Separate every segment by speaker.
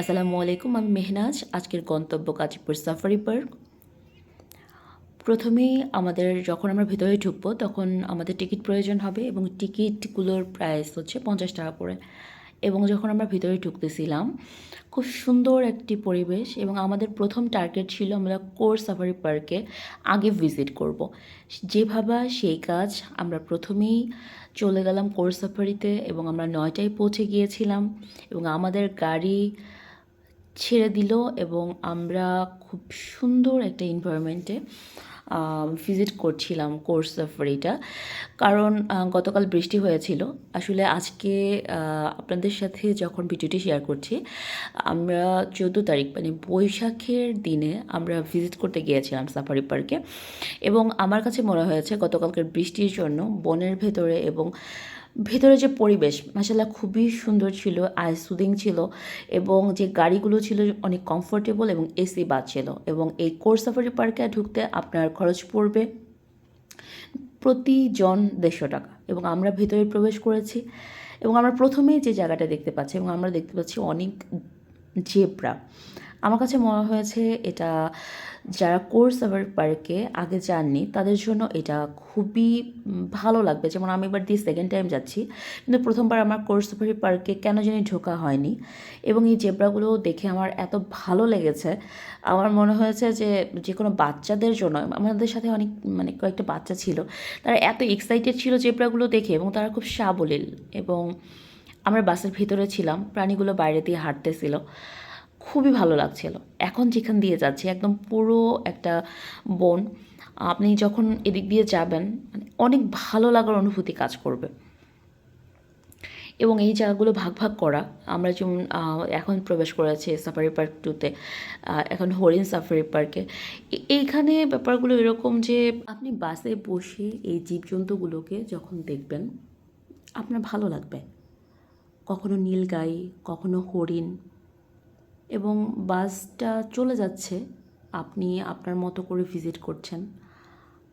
Speaker 1: আসসালামু আলাইকুম, আমি মেহনাজ। আজকের গন্তব্য গাজীপুর সাফারি পার্ক। প্রথমেই আমাদের যখন আমরা ভেতরে ঢুকবো তখন আমাদের টিকিট প্রয়োজন হবে এবং টিকিটগুলোর প্রাইস হচ্ছে 50 টাকা করে। এবং যখন আমরা ভিতরে ঢুকতেছিলাম খুব সুন্দর একটি পরিবেশ এবং আমাদের প্রথম টার্গেট ছিল আমরা কোর সাফারি পার্কে আগে ভিজিট করব। যে ভাবা সেই কাজ, আমরা প্রথমেই চলে গেলাম কোর সাফারিতে এবং আমরা 9টায় পৌঁছে গিয়েছিলাম এবং আমাদের গাড়ি ছেড়ে দিল এবং আমরা খুব সুন্দর একটা এনভায়রনমেন্টে ভিজিট করছিলাম কোর্স সাফারিটা। কারণ গতকাল বৃষ্টি হয়েছিল। আসলে আজকে আপনাদের সাথে যখন ভিডিওটি শেয়ার করছি, আমরা 14 তারিখ মানে বৈশাখের দিনে আমরা ভিজিট করতে গিয়েছিলাম সাফারি পার্কে এবং আমার কাছে মনে হয়েছে গতকালকের বৃষ্টির জন্য বনের ভেতরে এবং ভেতরে যে পরিবেশ মাশাআল্লাহ খুবই সুন্দর ছিল, সুদিং ছিল এবং যে গাড়িগুলো ছিল অনেক কমফোর্টেবল এবং এসি বাস ছিল। এবং এই কোর সাফারি পার্কে ঢুকতে আপনার খরচ পড়বে প্রতিজন 150 টাকা এবং আমরা ভেতরে প্রবেশ করেছি এবং আমরা প্রথমেই যে জায়গাটা দেখতে পাচ্ছি এবং আমরা দেখতে পাচ্ছি অনেক জেব্রা। আমার কাছে মনে হয়েছে এটা যারা কোর সাফারি পার্কে আগে যাননি তাদের জন্য এটা খুবই ভালো লাগবে। যেমন আমি এবার সেকেন্ড টাইম যাচ্ছি, কিন্তু প্রথমবার আমার কোর সাফারি পার্কে কেন জানি ঢোকা হয়নি এবং এই জেব্রাগুলো দেখে আমার এত ভালো লেগেছে। আমার মনে হয়েছে যে যে কোনো বাচ্চাদের জন্য, আমাদের সাথে অনেক মানে কয়েকটা বাচ্চা ছিল, তারা এত এক্সাইটেড ছিল জেব্রাগুলো দেখে এবং তারা খুব সাবলীল। এবং আমরা বাসের ভিতরে ছিলাম, প্রাণীগুলো বাইরে দিয়ে হাঁটতেছিল, খুবই ভালো লাগছিল। এখন যেখান দিয়ে যাচ্ছি একদম পুরো একটা বন, আপনি যখন এদিক দিয়ে যাবেন মানে অনেক ভালো লাগার অনুভূতি কাজ করবে। এবং এই জায়গাগুলো ভাগ ভাগ করা, আমরা যেমন এখন প্রবেশ করেছি সাফারি পার্ক 2তে, এখন হরিণ সাফারি পার্কে। এইখানে ব্যাপারগুলো এরকম যে আপনি বাসে বসে এই জীবজন্তুগুলোকে যখন দেখবেন আপনার ভালো লাগবে। কখনো নীলগাই, কখনো হরিণ, এবং বাসটা চলে যাচ্ছে, আপনি আপনার মতো করে ভিজিট করছেন।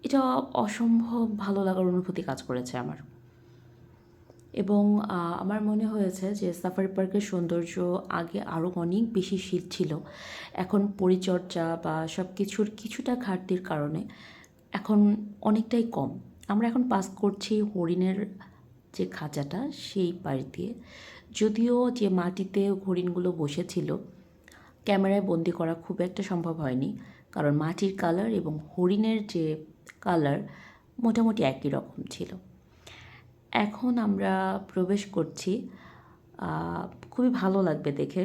Speaker 1: এটা অসম্ভব ভালো লাগার অনুভূতি কাজ করেছে আমার। এবং আমার মনে হয়েছে যে সাফারি পার্কের সৌন্দর্য আগে আরও অনেক বেশি শীত ছিল, এখন পরিচর্যা বা সব কিছুর কিছুটা ঘাটতির কারণে এখন অনেকটাই কম। আমরা এখন পাস করছি হরিণের যে খাঁচাটা সেই পাশ দিয়ে, যদিও যে মাটিতে হরিণগুলো বসেছিল ক্যামেরায় বন্দি করা খুব একটা সম্ভব হয়নি, কারণ মাটির কালার এবং হরিণের যে কালার মোটামুটি একই রকম ছিল। এখন আমরা প্রবেশ করছি, খুবই ভালো লাগবে দেখে।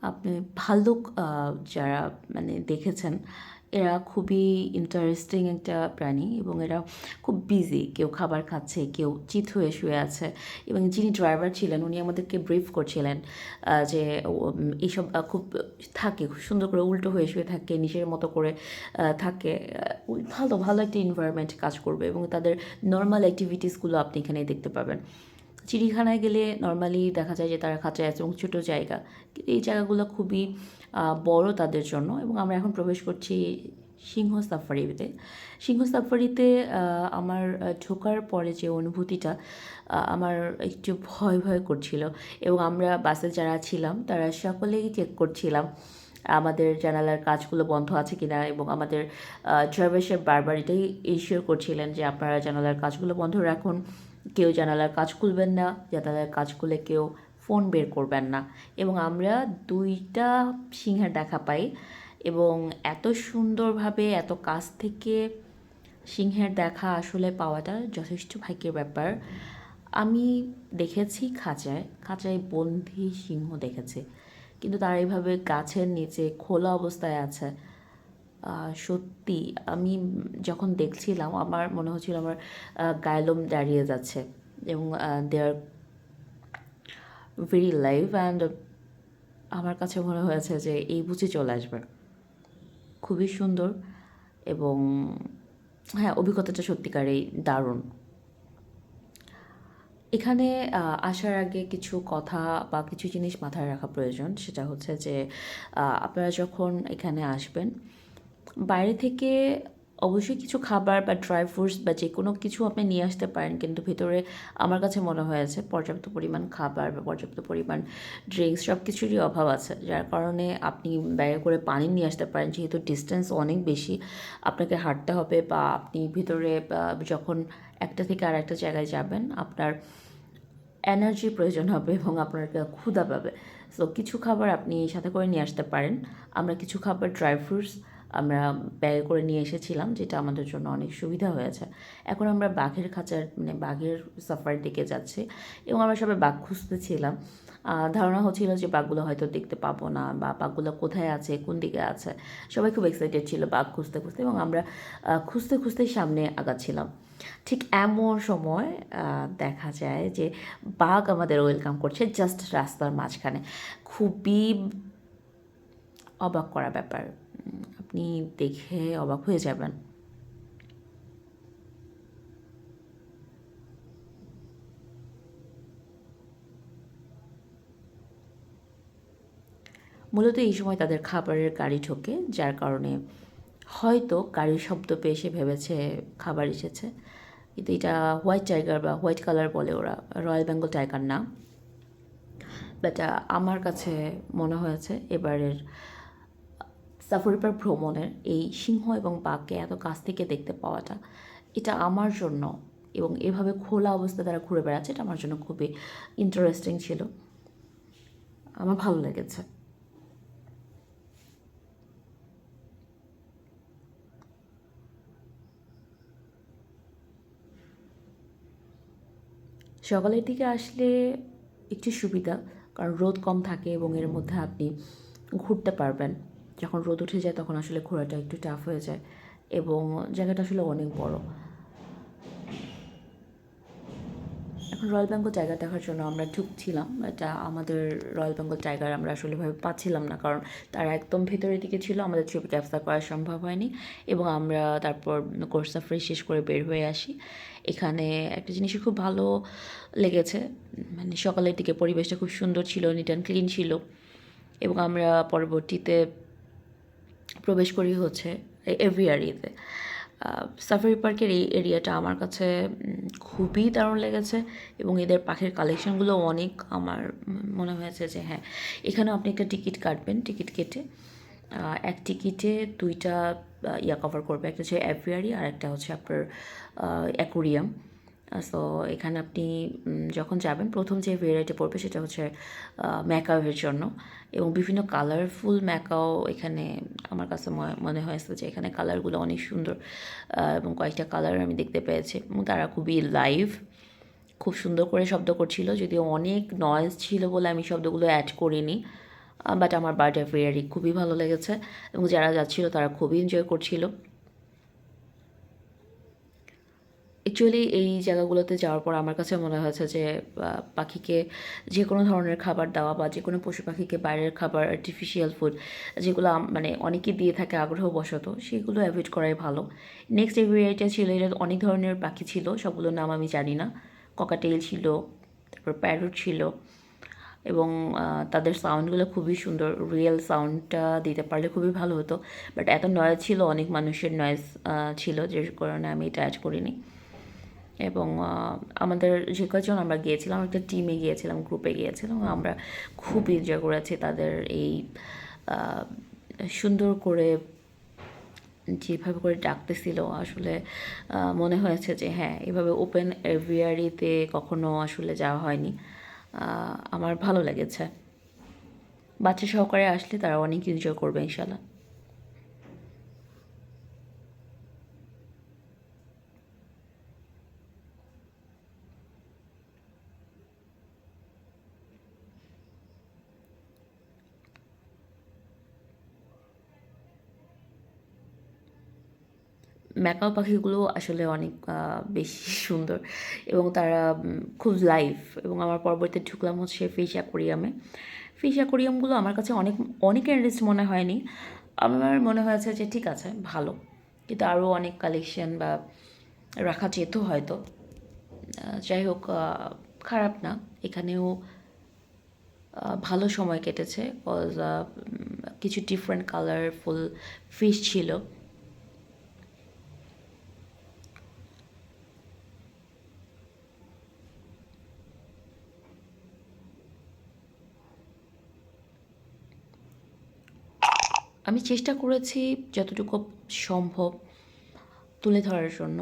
Speaker 1: আপনি ভাল্লুক যারা মানে দেখেছেন, এরা খুবই ইন্টারেস্টিং একটা প্রাণী এবং এরা খুব বিজি, কেউ খাবার খাচ্ছে, কেউ চিত হয়ে শুয়ে আছে। এবং যিনি ড্রাইভার ছিলেন উনি আমাদেরকে ব্রিফ করছিলেন যে এইসব খুব থাকে, খুব সুন্দর করে উল্টো হয়ে শুয়ে থাকে, নিজের মতো করে থাকে। ভালো ভালো একটা এনভায়রনমেন্ট কাজ করবে এবং তাদের নর্মাল অ্যাক্টিভিটিসগুলো আপনি এখানে দেখতে পাবেন। চিড়িয়াখানায় গেলে নর্মালি দেখা যায় যে তারা খাঁচায় আছে এবং ছোটো জায়গা, কিন্তু এই জায়গাগুলো খুবই বড় তাদের জন্য। এবং আমরা এখন প্রবেশ করছি সিংহ সাফারিতে। সিংহ সাফারিতে আমার ঢোকার পরে যে অনুভূতিটা, আমার একটু ভয় ভয় করছিল এবং আমরা বাসে যারা ছিলাম তারা সকলেই চেক করছিলাম আমাদের জানালার কাজগুলো বন্ধ আছে কিনা এবং আমাদের ড্রাইভার সাহেব বারবার এটাই ইনশিওর করছিলেন যে আপনারা জানালার কাজগুলো বন্ধ রাখুন, কেউ জানালার কাজ খুলবেন না, জানালার কাজ খুলে কেউ ফোন বের করবেন না। এবং আমরা 2টা সিংহের দেখা পাই এবং এত সুন্দরভাবে এত কাছ থেকে সিংহের দেখা আসলে পাওয়াটা যথেষ্ট ভাগ্যের ব্যাপার। আমি দেখেছি খাঁচায় খাঁচায় বন্দি সিংহ দেখেছি, কিন্তু তারা এইভাবে গাছের নিচে খোলা অবস্থায় আছে। সত্যি আমি যখন দেখছিলাম আমার মনে হচ্ছিল আমার গায়েলোম দাঁড়িয়ে যাচ্ছে এবং দে আর ভেরি লাইভ অ্যান্ড আমার কাছে মনে হয়েছে যে এই বুঝি চলে আসবে। খুবই সুন্দর এবং হ্যাঁ, অভিজ্ঞতাটা সত্যিকারেই দারুণ। এখানে আসার আগে কিছু কথা বা কিছু জিনিস মাথায় রাখা প্রয়োজন। সেটা হচ্ছে যে আপনারা যখন এখানে আসবেন বাইরে থেকে অবশ্যই কিছু খাবার বা ড্রাই ফ্রুটস বা যে কোনো কিছু আপনি নিয়ে আসতে পারেন, কিন্তু ভেতরে আমার কাছে মনে হয়েছে পর্যাপ্ত পরিমাণ খাবার বা পর্যাপ্ত পরিমাণ ড্রিঙ্কস সব কিছুরই অভাব আছে, যার কারণে আপনি ব্যাগে করে পানি নিয়ে আসতে পারেন। যেহেতু ডিস্টেন্স অনেক বেশি আপনাকে হাঁটতে হবে, বা আপনি ভিতরে যখন একটা থেকে আর একটা জায়গায় যাবেন আপনার এনার্জির প্রয়োজন হবে এবং আপনার ক্ষুধা পাবে। সো কিছু খাবার আপনি সাথে করে নিয়ে আসতে পারেন। আমরা কিছু খাবার ড্রাই ফ্রুটস আমরা ব্যাগে করে নিয়ে এসেছিলাম, যেটা আমাদের জন্য অনেক সুবিধা হয়েছে। এখন আমরা বাঘের খাঁচার মানে বাঘের সাফারির দিকে যাচ্ছি এবং আমরা সবাই বাঘ খুঁজতেছিলাম। ধারণা হচ্ছিল যে বাঘগুলো হয়তো দেখতে পাবো না, বা বাঘগুলো কোথায় আছে, কোন দিকে আছে। সবাই খুব এক্সাইটেড ছিল বাঘ খুঁজতে খুঁজতে, এবং আমরা খুঁজতে খুঁজতেই সামনে আগাচ্ছিলাম। ঠিক এমন সময় দেখা যায় যে বাঘ আমাদের ওয়েলকাম করছে জাস্ট রাস্তার মাঝখানে। খুবই অবাক করা ব্যাপার। আপনি দেখে অবাক হয়ে যাবেন। মূলত এই সময় তাদের খাবারের গাড়ি ঢোকে, যার কারণে হয়তো গাড়ির শব্দ পেয়ে সে ভেবেছে খাবার এসেছে। কিন্তু এটা হোয়াইট টাইগার বা হোয়াইট কালার বলে ওরা, রয়্যাল বেঙ্গল টাইগার না। বাট আমার কাছে মনে হয়েছে এবারের সাফারি পার্ক ভ্রমণের এই সিংহ এবং বাঘকে এত কাছ থেকে দেখতে পাওয়াটা, এটা আমার জন্য, এবং এভাবে খোলা অবস্থায় তারা ঘুরে বেড়াচ্ছে, এটা আমার জন্য খুবই ইন্টারেস্টিং ছিল। আমার ভালো লেগেছে। সকালের দিকে আসলে একটু সুবিধা, কারণ রোদ কম থাকে এবং এর মধ্যে আপনি ঘুরতে পারবেন। যখন রোদ উঠে যায় তখন আসলে ঘোরাটা একটু টাফ হয়ে যায়, এবং জায়গাটা আসলে অনেক বড়। এখন রয়্যাল বেঙ্গল টাইগার দেখার জন্য আমরা ঢুকছিলাম, এটা আমাদের রয়্যাল বেঙ্গল টাইগার আমরা আসলে ভাবে পাচ্ছিলাম না, কারণ তারা একদম ভেতরের দিকে ছিল, আমাদের ছবি ক্যাপচার করা সম্ভব হয়নি। এবং আমরা তারপর কোর্স সাফারি শেষ করে বের হয়ে আসি। এখানে একটা জিনিসই খুব ভালো লেগেছে, মানে সকালের দিকে পরিবেশটা খুব সুন্দর ছিল, নিট অ্যান্ড ক্লিন ছিল। এবং আমরা পরবর্তীতে প্রবেশ করি হচ্ছে এভিয়ারিতে। সাফারি পার্কের এই এরিয়াটা আমার কাছে খুবই দারুণ লেগেছে, এবং এদের পাখির কালেকশনগুলো অনেক আমার মনে হয়েছে যে হ্যাঁ, এখানেও আপনি একটা টিকিট কাটবেন, টিকিট কেটে এক টিকিটে দুইটা ইয়া কভার করবে, একটা হচ্ছে অ্যাভিয়ারি আর একটা হচ্ছে আপনার অ্যাকোরিয়াম। সো এখানে আপনি যখন যাবেন প্রথম যে ভেরাইটি পড়বে সেটা হচ্ছে ম্যাকাওয়ের জন্য, এবং বিভিন্ন কালারফুল ম্যাকাও এখানে আমার কাছে মনে হয়েছে যে এখানে কালারগুলো অনেক সুন্দর, এবং কয়েকটা কালার আমি দেখতে পেয়েছি, এবং তারা খুবই লাইভ, খুব সুন্দর করে শব্দ করছিল। যদিও অনেক নয়েজ ছিল বলে আমি শব্দগুলো অ্যাড করিনি, বাট আমার বার্ড অ্যাভিয়ারি খুবই ভালো লেগেছে, এবং যারা যাচ্ছিল তারা খুবই এনজয় করছিল। অ্যাকচুয়ালি এই জায়গাগুলোতে যাওয়ার পর আমার কাছে মনে হয়েছে যে পাখিকে যে কোনো ধরনের খাবার দেওয়া, বা যে কোনো পশু পাখিকে বাইরের খাবার, আর্টিফিশিয়াল ফুড যেগুলো মানে অনেকে দিয়ে থাকে আগ্রহবশত, সেগুলো অ্যাভয়েড করাই ভালো। নেক্সট এভিয়ারিটা ছিল, এটা অনেক ধরনের পাখি ছিল, সবগুলোর নাম আমি জানি না। ককাটেল ছিল, তারপর প্যারট ছিল, এবং তাদের সাউন্ডগুলো খুবই সুন্দর। রিয়েল সাউন্ডটা দিতে পারলে খুবই ভালো হতো, বাট এত নয়েজ ছিল, অনেক মানুষের নয়েজ ছিল, যে কারণে আমি এটা অ্যাড করিনি। এবং আমাদের যে কজন আমরা গিয়েছিলাম, একটা টিমে গিয়েছিলাম, গ্রুপে গিয়েছিলাম, আমরা খুব এনজয় করেছি তাদের এই সুন্দর করে যেভাবে করে ডাকতেছিল। আসলে মনে হয়েছে যে হ্যাঁ, এভাবে ওপেন এভিয়ারিতে কখনো আসলে যাওয়া হয়নি। আমার ভালো লেগেছে। বাচ্চা সহকারে আসলে তারা অনেক এনজয় করবে ইনশাল্লাহ। ম্যাকাও পাখিগুলো আসলে অনেক বেশি সুন্দর, এবং তারা খুব লাইভ। এবং আমার পরবর্তীতে ঢুকলাম হচ্ছে ফিশ অ্যাকোরিয়ামে। ফিশ অ্যাকোরিয়ামগুলো আমার কাছে অনেক অনেক ইন্টারেস্ট মনে হয়নি। আমার মনে হয়েছে যে ঠিক আছে, ভালো, কিন্তু আরও অনেক কালেকশন বা রাখা যেত হয়তো। যাই হোক, খারাপ না। এখানেও ভালো সময় কেটেছে, কজ কিছু ডিফারেন্ট কালারফুল ফিশ ছিল। আমি চেষ্টা করেছি যতটুকু সম্ভব তুলে ধরার জন্য।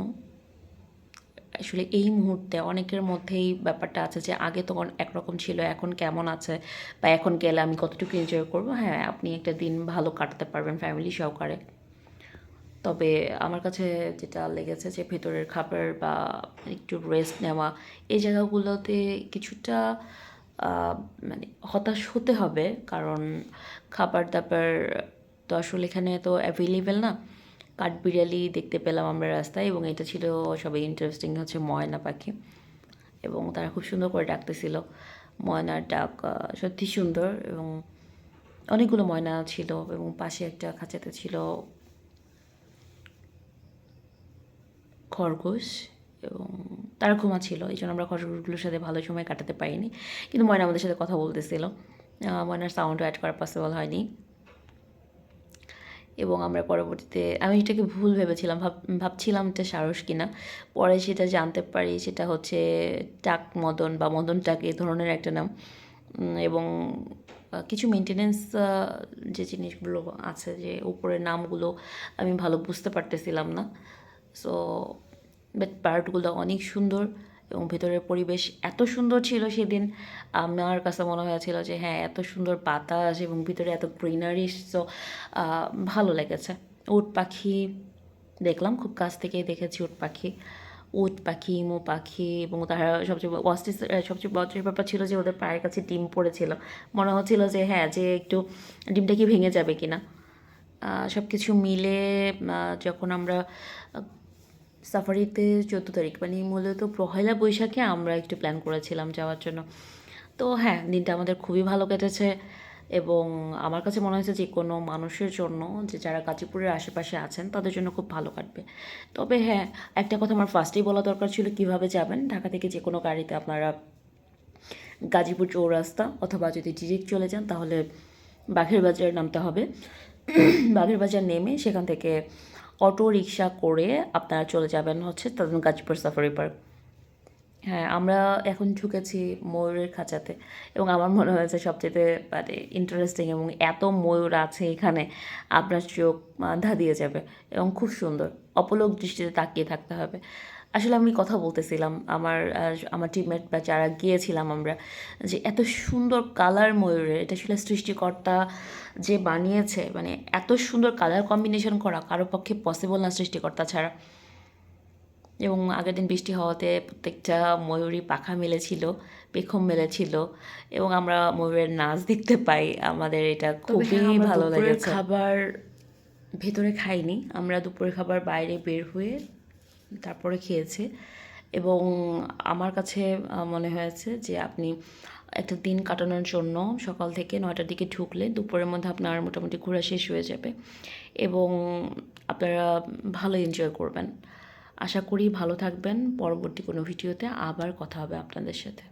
Speaker 1: আসলে এই মুহূর্তে অনেকের মধ্যেই ব্যাপারটা আছে যে আগে তখন একরকম ছিল, এখন কেমন আছে বা এখন গেলে আমি কতটুকু এনজয় করব। হ্যাঁ, আপনি একটা দিন ভালো কাটাতে পারবেন ফ্যামিলি সহকারে। তবে আমার কাছে যেটা লেগেছে যে ভেতরের খাবার বা একটু রেস্ট নেওয়া, এই জায়গাগুলোতে কিছুটা মানে হতাশ হতে হবে। কারণ খাবার-দাবার তো আসলে এখানে তো অ্যাভেইলেবল না। কাঠবিড়ালি দেখতে পেলাম আমরা রাস্তায়, এবং এটা ছিল সবাই ইন্টারেস্টিং হচ্ছে ময়না পাখি, এবং তারা খুব সুন্দর করে ডাকতেছিল। ময়নার ডাক সত্যি সুন্দর, এবং অনেকগুলো ময়না ছিল, এবং পাশে একটা খাঁচাতে ছিল খরগোশ, এবং তারা ঘুমাচ্ছিল। এই জন্য আমরা খরগোশগুলোর সাথে ভালো সময় কাটাতে পারিনি। কিন্তু ময়না আমাদের সাথে কথা বলতেছিল। ময়নার সাউন্ডও অ্যাড করা পসিবল হয়নি। এবং আমরা পরবর্তীতে আমি এটাকে ভুল ভেবেছিলাম, ভাবছিলাম এটা সারস কিনা। পরে সেটা জানতে পারি সেটা হচ্ছে টাক মদন বা মদন টাক, এই ধরনের একটা নাম। এবং কিছু মেনটেনেন্স যে জিনিসগুলো আছে, যে উপরের নামগুলো আমি ভালো বুঝতে পারতেছিলাম না। সো বাট পার্টগুলো অনেক সুন্দর, এবং ভেতরের পরিবেশ এত সুন্দর ছিল সেদিন। আমার কাছে মনে হয়েছিল যে হ্যাঁ, এত সুন্দর বাতাস এবং ভিতরে এত গ্রিনারি। সো ভালো লেগেছে। উট পাখি দেখলাম, খুব কাছ থেকেই দেখেছি উট পাখি। উট পাখি, ইমু পাখি, এবং তারা সবচেয়ে মজার ব্যাপার ছিল যে ওদের পায়ের কাছে ডিম পড়েছিল। মনে হচ্ছিল যে হ্যাঁ, যে একটু ডিমটা কি ভেঙে যাবে কিনা। সব কিছু মিলে যখন আমরা সাফারিতে 14 তারিখ, মানে মূলত পহেলা বৈশাখে আমরা একটু প্ল্যান করেছিলাম যাওয়ার জন্য। তো হ্যাঁ, দিনটা আমাদের খুবই ভালো কেটেছে, এবং আমার কাছে মনে হয়েছে যে কোনো মানুষের জন্য, যে যারা গাজীপুরের আশেপাশে আছেন তাদের জন্য খুব ভালো কাটবে। তবে হ্যাঁ, একটা কথা আমার ফার্স্টেই বলা দরকার ছিল, কিভাবে যাবেন। ঢাকা থেকে যে কোনো গাড়িতে আপনারা গাজীপুর চৌরাস্তা, অথবা যদি ডিরেক্ট চলে যান তাহলে বাঘের বাজারে নামতে হবে। বাঘের বাজার নেমে সেখান থেকে অটো রিক্সা করে আপনারা চলে যাবেন হচ্ছে তাদের গাজীপুর সাফারি পার্ক। হ্যাঁ, আমরা এখন ঢুকেছি ময়ূরের খাঁচাতে, এবং আমার মনে হয়েছে সবচেয়ে মানে ইন্টারেস্টিং, এবং এত ময়ূর আছে এখানে আপনার চোখ ধাঁধিয়ে যাবে, এবং খুব সুন্দর। অপলক দৃষ্টিতে তাকিয়ে থাকতে হবে। আসলে আমি কথা বলতেছিলাম আমার টিমমেট বা যারা গিয়েছিলাম আমরা, যে এত সুন্দর কালার ময়ূরের, এটা আসলে সৃষ্টিকর্তা যে বানিয়েছে, মানে এত সুন্দর কালার কম্বিনেশন করা কারো পক্ষে পসিবল না সৃষ্টিকর্তা ছাড়া। এবং আগের দিন বৃষ্টি হওয়াতে প্রত্যেকটা ময়ূরই পাখা মেলেছিল, পেখম মেলেছিল, এবং আমরা ময়ূরের নাচ দেখতে পাই। আমাদের এটা খুবই ভালো লেগেছে। খাবার ভেতরে খাইনি, আমরা দুপুরের খাবার বাইরে বের হয়ে তারপরে খেয়েছি। এবং আমার কাছে মনে হয়েছে যে আপনি একটা দিন কাটানোর জন্য সকাল থেকে 9টার দিকে ঢুকলে দুপুরের মধ্যে আপনার মোটামুটি ঘোরা শেষ হয়ে যাবে, এবং আপনারা ভালো এনজয় করবেন। আশা করি ভালো থাকবেন। পরবর্তী কোনো ভিডিওতে আবার কথা হবে আপনাদের সাথে।